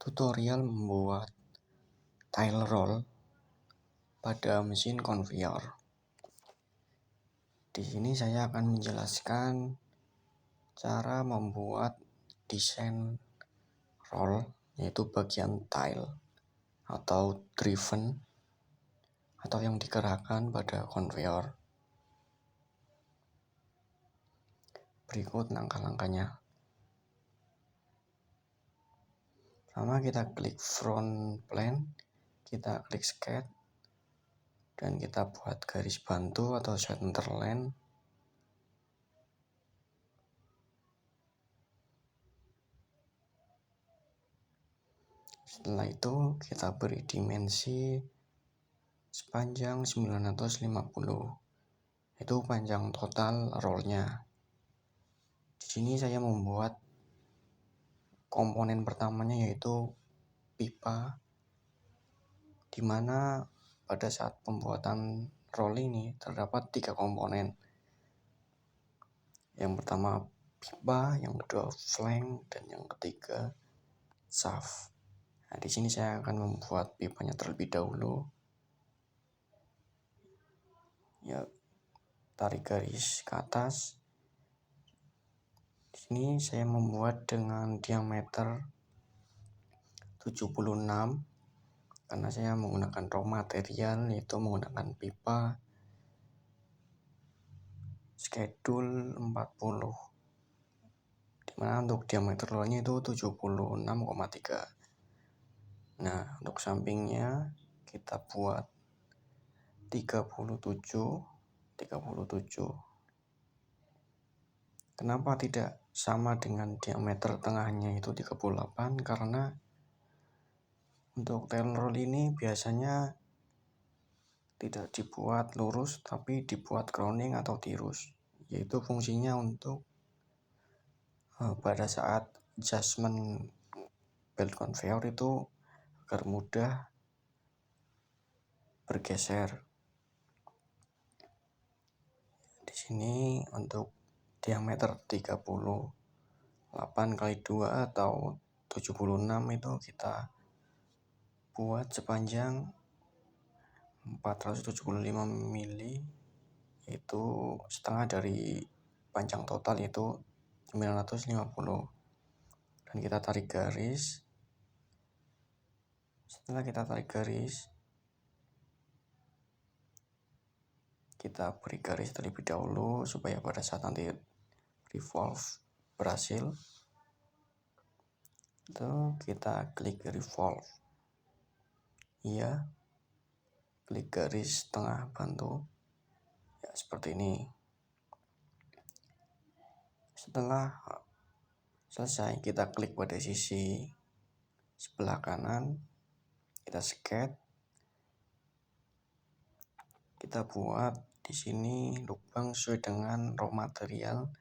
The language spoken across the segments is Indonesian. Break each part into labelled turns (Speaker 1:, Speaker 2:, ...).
Speaker 1: Tutorial membuat tile roll pada mesin konveyor. Di sini saya akan menjelaskan cara membuat desain roll, yaitu bagian tile atau driven atau yang digerakkan pada konveyor. Berikut langkah-langkahnya. Pertama, kita klik front plane, kita klik sketch, dan kita buat garis bantu atau center line. Setelah itu kita beri dimensi sepanjang 950, itu panjang total rollnya. Di sini saya membuat komponen pertamanya yaitu pipa, di mana pada saat pembuatan roll ini terdapat 3 komponen. Yang pertama pipa, yang kedua flank, dan yang ketiga shaft. Nah, di sini saya akan membuat pipanya terlebih dahulu. Ya, tarik garis ke atas. Di sini saya membuat dengan diameter 76 karena saya menggunakan raw material, yaitu menggunakan pipa schedule 40, dimana untuk diameter rollnya itu 76,3. Nah, untuk sampingnya kita buat 37. Kenapa tidak sama dengan diameter tengahnya itu 38? Karena untuk tile roll ini biasanya tidak dibuat lurus tapi dibuat crowning atau tirus, yaitu fungsinya untuk pada saat adjustment belt conveyor itu agar mudah bergeser. Di sini untuk diameter 38 kali 2 atau 76 itu kita buat sepanjang 475 mili, itu setengah dari panjang total yaitu 950. Dan kita tarik garis. Setelah kita tarik garis, kita beri garis terlebih dahulu supaya pada saat nanti revolve berhasil. Itu kita klik revolve. Iya. Klik garis tengah bantu. Ya, seperti ini. Setelah selesai, kita klik pada sisi sebelah kanan, kita sketch, kita buat di sini lubang sesuai dengan raw material,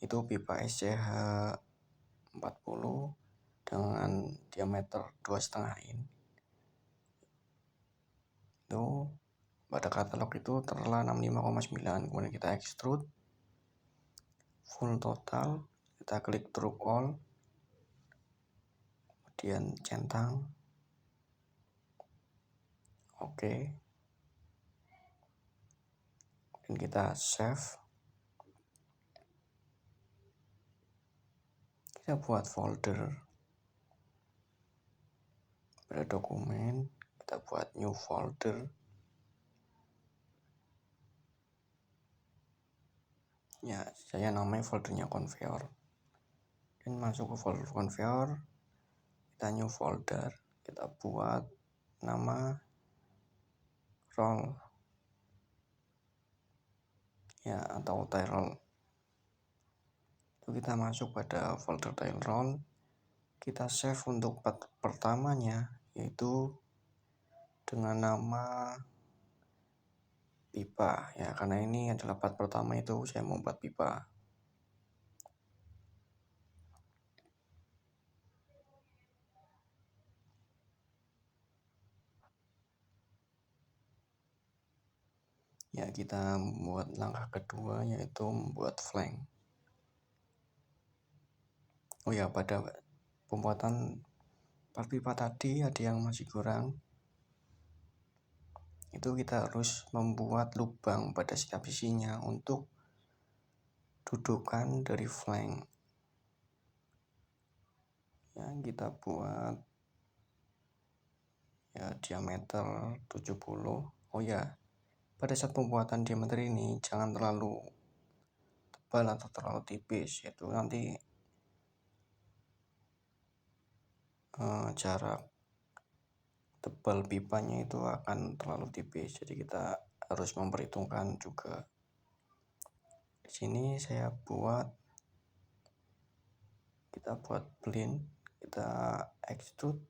Speaker 1: itu pipa SCH 40 dengan diameter 2,5 in. Itu pada katalog itu tertera 65,9. Kemudian kita extrude full total, kita klik drop all, kemudian centang, oke, dan kita save. Kita buat folder pada dokumen, kita buat new folder. Ya, saya namanya foldernya konveyor. Dan masuk ke folder konveyor, kita new folder, kita buat nama roll, ya, atau tile roll. Itu kita masuk pada folder tile roll, kita save untuk part pertamanya, yaitu dengan nama pipa, ya, karena ini adalah part pertama, itu saya membuat pipa. Ya, kita membuat langkah kedua, yaitu membuat flank. Oh ya, pada pembuatan part pipa tadi ada yang masih kurang, itu kita harus membuat lubang pada setiap sisinya untuk dudukan dari flank. Yang kita buat ya diameter 70. Oh ya, pada saat pembuatan diameter ini jangan terlalu tebal atau terlalu tipis, itu nanti jarak tebal pipanya itu akan terlalu tipis, jadi kita harus memperhitungkan juga. Di sini kita buat blend, kita extrude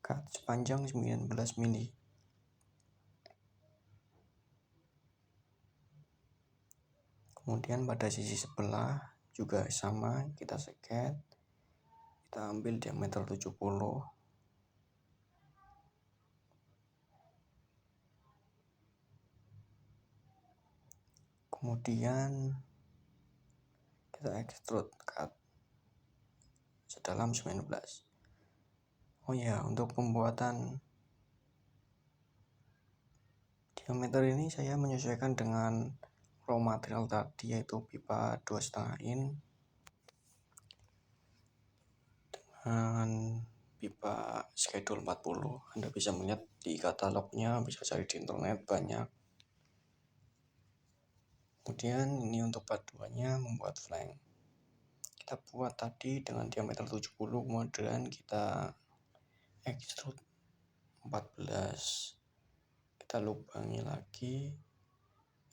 Speaker 1: cut sepanjang 19 mili. Kemudian pada sisi sebelah juga sama, kita seket, kita ambil diameter 70. Kemudian kita extrude cut sedalam 19. Oh ya, untuk pembuatan diameter ini saya menyesuaikan dengan raw material tadi, yaitu pipa 2,5 in dengan pipa schedule 40. Anda bisa melihat di katalognya, bisa cari di internet banyak. Kemudian ini untuk part 2-nya membuat flank. Kita buat tadi dengan diameter 70, kemudian kita extrude 14. Kita lubangi lagi.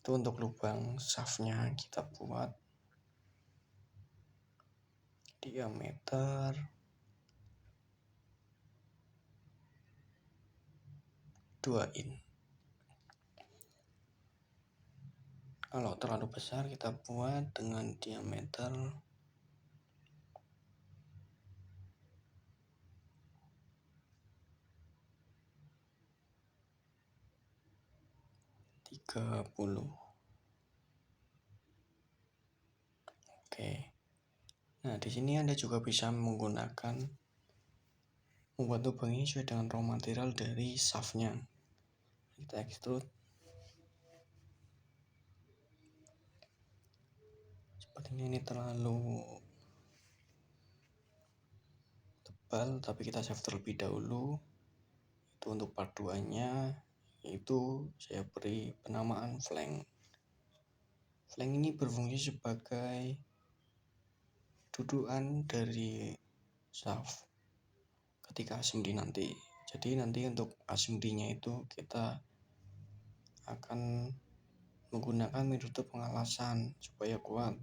Speaker 1: Itu untuk lubang shaftnya kita buat diameter 2 in. Kalau terlalu besar kita buat dengan diameter 30. Oke. Nah, di sini Anda juga bisa membuat lubang ini sesuai dengan raw material dari shaftnya. Kita extrude. Sepertinya ini terlalu tebal, tapi kita save terlebih dahulu. Itu untuk part 2-nya, itu saya beri penamaan flank. Flank ini berfungsi sebagai dudukan dari shaft ketika assembly nanti. Jadi nanti untuk assembly-nya itu kita akan menggunakan metode pengalasan supaya kuat.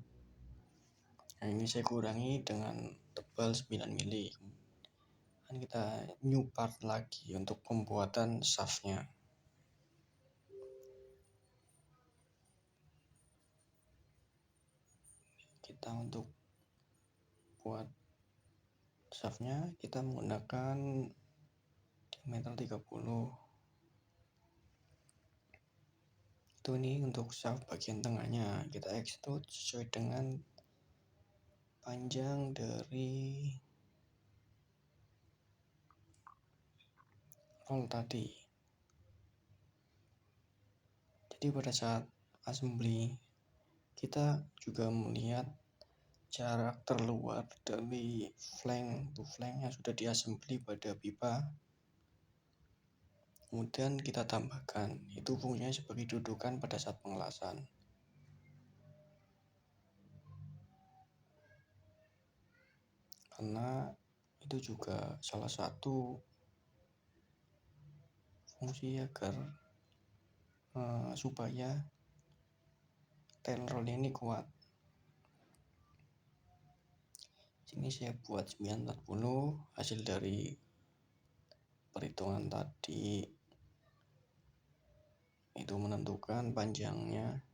Speaker 1: Nah, ini saya kurangi dengan tebal 9 mili. Dan kita new part lagi untuk pembuatan shaftnya. Kita untuk buat shaftnya kita menggunakan diameter 30. Itu ini untuk shaft bagian tengahnya kita extrude sesuai dengan panjang dari roll tadi. Jadi pada saat assembly kita juga melihat jarak terluar dari flank to flank yang sudah diassembly pada pipa. Kemudian kita tambahkan, itu fungsinya sebagai dudukan pada saat pengelasan. Karena itu juga salah satu fungsi agar supaya tail roll ini kuat. Sini saya buat 940, hasil dari perhitungan tadi itu menentukan panjangnya.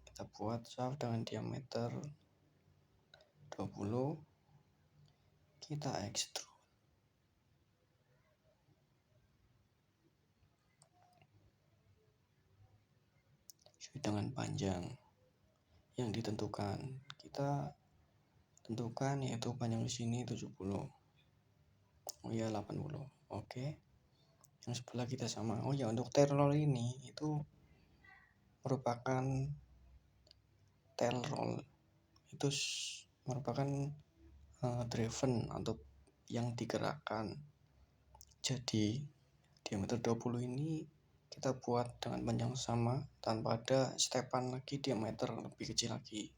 Speaker 1: Kita buat shaft dengan diameter 20, kita extrude. Sesuai dengan panjang yang ditentukan. Kita tentukan yaitu panjang di sini 70. Oh ya 80. Oke. Yang sebelah kita sama. Oh ya, untuk tail roll ini itu merupakan tail roll itu merupakan driven atau yang digerakkan. Jadi diameter 20 ini kita buat dengan panjang sama tanpa ada stepan lagi diameter lebih kecil lagi.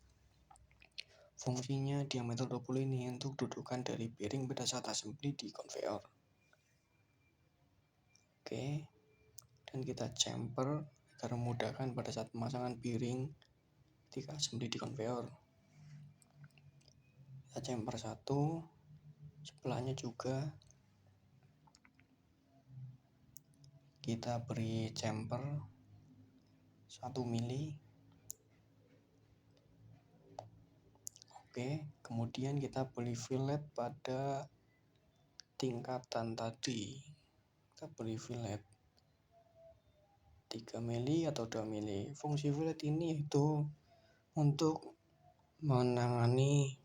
Speaker 1: Fungsinya diameter 20 ini untuk dudukan dari piring pada saat assembly di conveyor. Oke. Dan kita chamfer agar memudahkan pada saat pemasangan piring ketika assembly di conveyor. Kita chamfer satu, sebelahnya juga kita beri chamfer 1 mili. Oke, kemudian kita beri fillet pada tingkatan tadi. Kita beri fillet 3 mili atau 2 mili. Fungsi fillet ini itu untuk menangani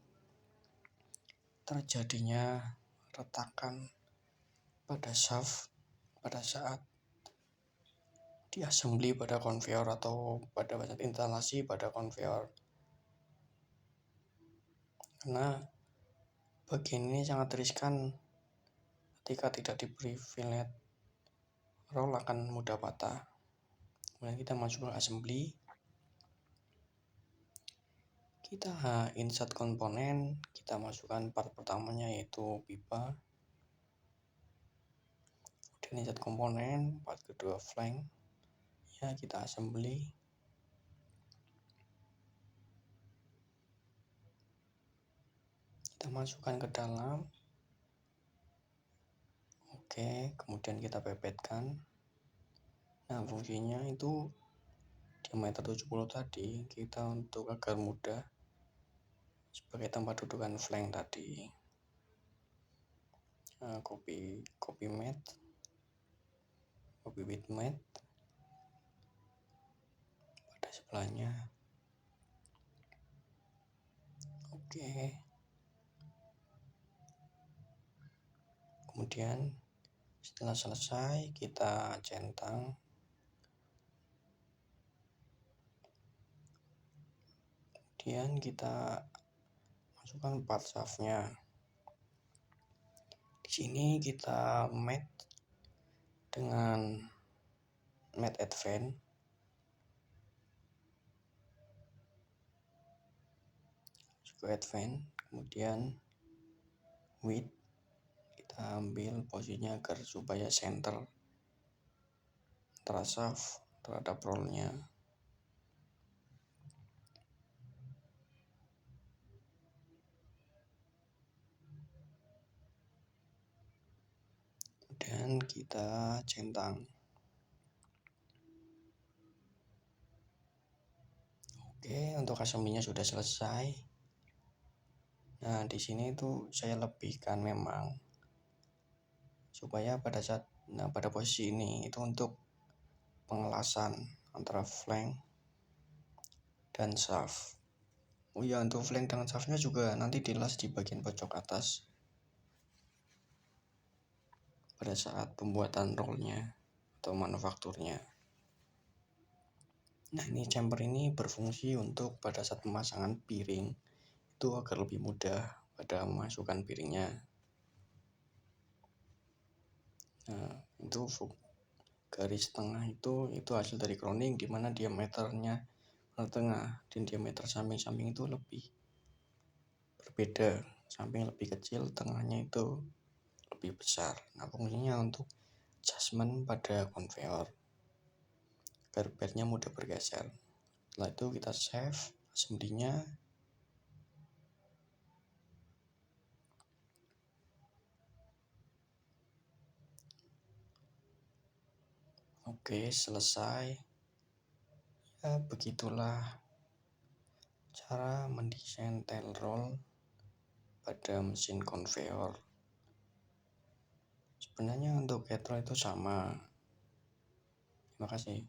Speaker 1: terjadinya retakan pada shaft pada saat diassembly pada conveyor atau pada saat instalasi pada conveyor. Karena bagian ini sangat riskan ketika tidak diberi fillet roll akan mudah patah. Kemudian kita masuk ke assembly. Kita insert komponen, kita masukkan part pertamanya yaitu pipa. Kemudian insert komponen, part kedua flank. Ya, kita assembly. Kita masukkan ke dalam. Oke, kemudian kita pepetkan. Nah, fungsinya itu diameter 70 tadi kita untuk agar mudah sebagai tempat dudukan flank tadi. Copy mat, copy with mat pada sebelahnya. Oke. Kemudian setelah selesai kita centang. Kemudian kita masukkan part shaftnya. Di sini kita mat dengan mat advance. Kemudian width kita ambil posisinya agar supaya center antara shaft terhadap rollnya. Dan kita centang. Oke, untuk assembly-nya sudah selesai. Nah, di sini itu saya lebihkan memang supaya pada posisi ini itu untuk pengelasan antara flank dan shaft. Oh ya, untuk flank dan shaftnya juga nanti dilas di bagian pojok atas pada saat pembuatan rollnya atau manufakturnya. Nah, ini chamfer ini berfungsi untuk pada saat pemasangan piring itu agar lebih mudah pada memasukkan piringnya. Nah, itu garis tengah itu hasil dari crowning di mana diameternya tengah dan diameter samping-samping itu lebih berbeda. Samping lebih kecil, tengahnya itu lebih besar. Nah, fungsinya untuk adjustment pada conveyor agar bednya mudah bergeser. Setelah itu kita save assembly-nya. Oke, selesai. Ya, begitulah cara mendesain tail roll pada mesin conveyor. Sebenarnya untuk head roll itu sama. Terima kasih.